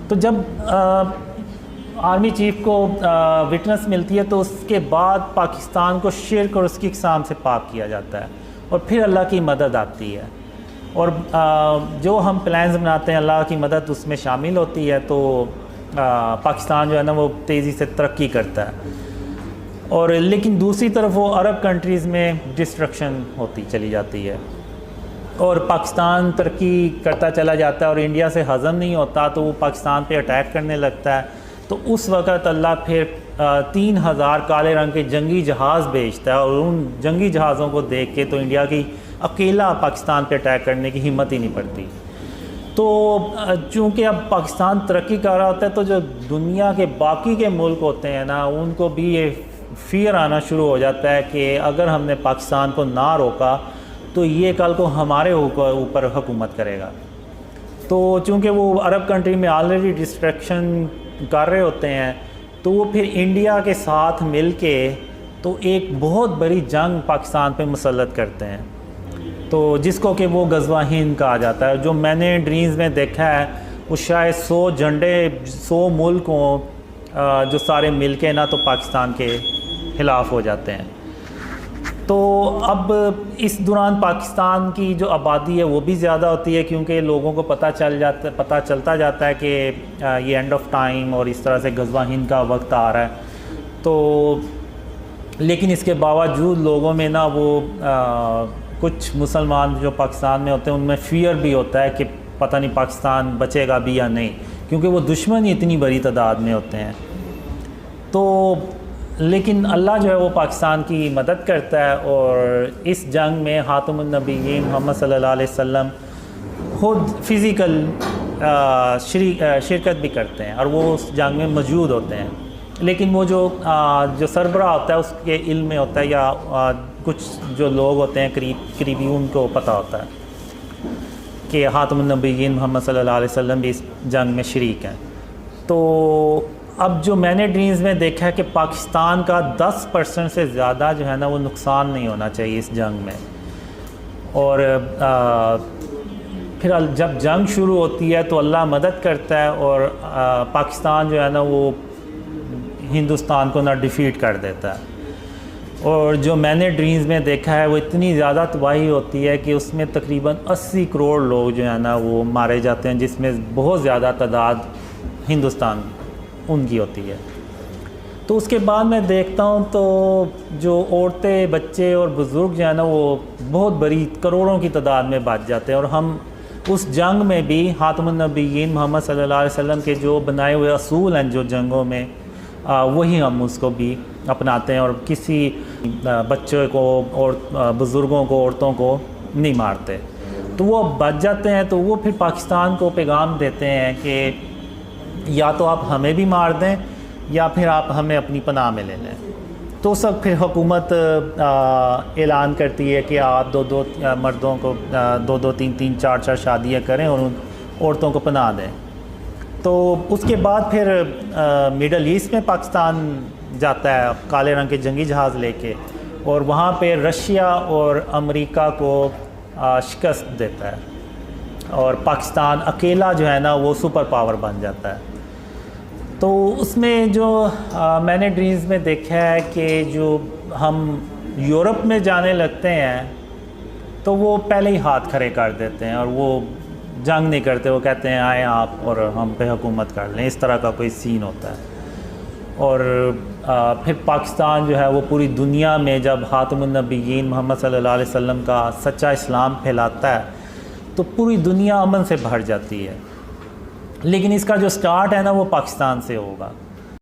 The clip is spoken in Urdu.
تو جب آرمی چیف کو وٹنس ملتی ہے تو اس کے بعد پاکستان کو شرک اور اس کی اقسام سے پاک کیا جاتا ہے، اور پھر اللہ کی مدد آتی ہے، اور جو ہم پلانز بناتے ہیں اللہ کی مدد اس میں شامل ہوتی ہے، تو پاکستان جو ہے نا وہ تیزی سے ترقی کرتا ہے۔ اور لیکن دوسری طرف وہ عرب کنٹریز میں ڈسٹرکشن ہوتی چلی جاتی ہے، اور پاکستان ترقی کرتا چلا جاتا ہے اور انڈیا سے ہضم نہیں ہوتا، تو وہ پاکستان پہ اٹیک کرنے لگتا ہے۔ تو اس وقت اللہ پھر 3000 کالے رنگ کے جنگی جہاز بھیجتا ہے، اور ان جنگی جہازوں کو دیکھ کے تو انڈیا کی اکیلا پاکستان پہ اٹیک کرنے کی ہمت ہی نہیں پڑتی۔ تو چونکہ اب پاکستان ترقی کر رہا ہوتا ہے تو جو دنیا کے باقی کے ملک ہوتے ہیں نا ان کو بھی یہ فیئر آنا شروع ہو جاتا ہے کہ اگر ہم نے پاکستان کو نہ روکا تو یہ کل کو ہمارے اوپر حکومت کرے گا۔ تو چونکہ وہ عرب کنٹری میں آلریڈی ڈسٹریکشن کر رہے ہوتے ہیں، تو وہ پھر انڈیا کے ساتھ مل کے تو ایک بہت بڑی جنگ پاکستان پہ مسلط کرتے ہیں، تو جس کو کہ وہ غزوہ ہند کہا جاتا ہے۔ جو میں نے ڈریمز میں دیکھا ہے وہ شاید 100 جھنڈے 100 ملک ہوں جو سارے مل کے نا تو پاکستان کے خلاف ہو جاتے ہیں۔ تو اب اس دوران پاکستان کی جو آبادی ہے وہ بھی زیادہ ہوتی ہے، کیونکہ لوگوں کو پتہ چلتا جاتا ہے کہ یہ اینڈ آف ٹائم اور اس طرح سے غزوہ ہند کا وقت آ رہا ہے۔ تو لیکن اس کے باوجود لوگوں میں نا وہ کچھ مسلمان جو پاکستان میں ہوتے ہیں ان میں فیئر بھی ہوتا ہے کہ پتہ نہیں پاکستان بچے گا بھی یا نہیں، کیونکہ وہ دشمن ہی اتنی بڑی تعداد میں ہوتے ہیں۔ تو لیکن اللہ جو ہے وہ پاکستان کی مدد کرتا ہے، اور اس جنگ میں خاتم النبیین محمد صلی اللہ علیہ وسلم خود فزیکل شرکت بھی کرتے ہیں، اور وہ اس جنگ میں موجود ہوتے ہیں، لیکن وہ جو سربراہ ہوتا ہے اس کے علم میں ہوتا ہے، یا کچھ جو لوگ ہوتے ہیں قریبی ان کو پتہ ہوتا ہے کہ خاتم النبیین محمد صلی اللہ علیہ وسلم بھی اس جنگ میں شریک ہیں۔ تو اب جو میں نے ڈریمز میں دیکھا ہے کہ پاکستان کا 10% سے زیادہ جو ہے نا وہ نقصان نہیں ہونا چاہیے اس جنگ میں، اور پھر جب جنگ شروع ہوتی ہے تو اللہ مدد کرتا ہے، اور پاکستان جو ہے نا وہ ہندوستان کو نہ ڈیفیٹ کر دیتا ہے۔ اور جو میں نے ڈریمز میں دیکھا ہے وہ اتنی زیادہ تباہی ہوتی ہے کہ اس میں تقریباً 80 کروڑ لوگ جو ہیں نا وہ مارے جاتے ہیں، جس میں بہت زیادہ تعداد ہندوستان ان کی ہوتی ہے۔ تو اس کے بعد میں دیکھتا ہوں تو جو عورتیں بچے اور بزرگ جو ہیں نا وہ بہت بڑی کروڑوں کی تعداد میں بچ جاتے ہیں، اور ہم اس جنگ میں بھی خاتم النبیین محمد صلی اللہ علیہ وسلم کے جو بنائے ہوئے اصول ہیں جو جنگوں میں وہی ہم اس کو بھی اپناتے ہیں، اور کسی بچے کو اور بزرگوں کو عورتوں کو نہیں مارتے۔ تو وہ بچ جاتے ہیں، تو وہ پھر پاکستان کو پیغام دیتے ہیں کہ یا تو آپ ہمیں بھی مار دیں یا پھر آپ ہمیں اپنی پناہ میں لے لیں۔ تو اس وقت پھر حکومت اعلان کرتی ہے کہ آپ دو مردوں کو 2 3 4 شادیاں کریں اور ان عورتوں کو پناہ دیں۔ تو اس کے بعد پھر مڈل ایسٹ میں پاکستان جاتا ہے کالے رنگ کے جنگی جہاز لے کے، اور وہاں پہ رشیا اور امریکہ کو شکست دیتا ہے، اور پاکستان اکیلا جو ہے نا وہ سپر پاور بن جاتا ہے۔ تو اس میں جو میں نے ڈریمز میں دیکھا ہے کہ جو ہم یورپ میں جانے لگتے ہیں تو وہ پہلے ہی ہاتھ کھڑے کر دیتے ہیں، اور وہ جنگ نہیں کرتے، وہ کہتے ہیں آئیں آپ اور ہم پہ حکومت کر لیں، اس طرح کا کوئی سین ہوتا ہے۔ اور پھر پاکستان جو ہے وہ پوری دنیا میں جب خاتم النبیین محمد صلی اللہ علیہ وسلم کا سچا اسلام پھیلاتا ہے تو پوری دنیا امن سے بھر جاتی ہے، لیکن اس کا جو سٹارٹ ہے نا وہ پاکستان سے ہوگا۔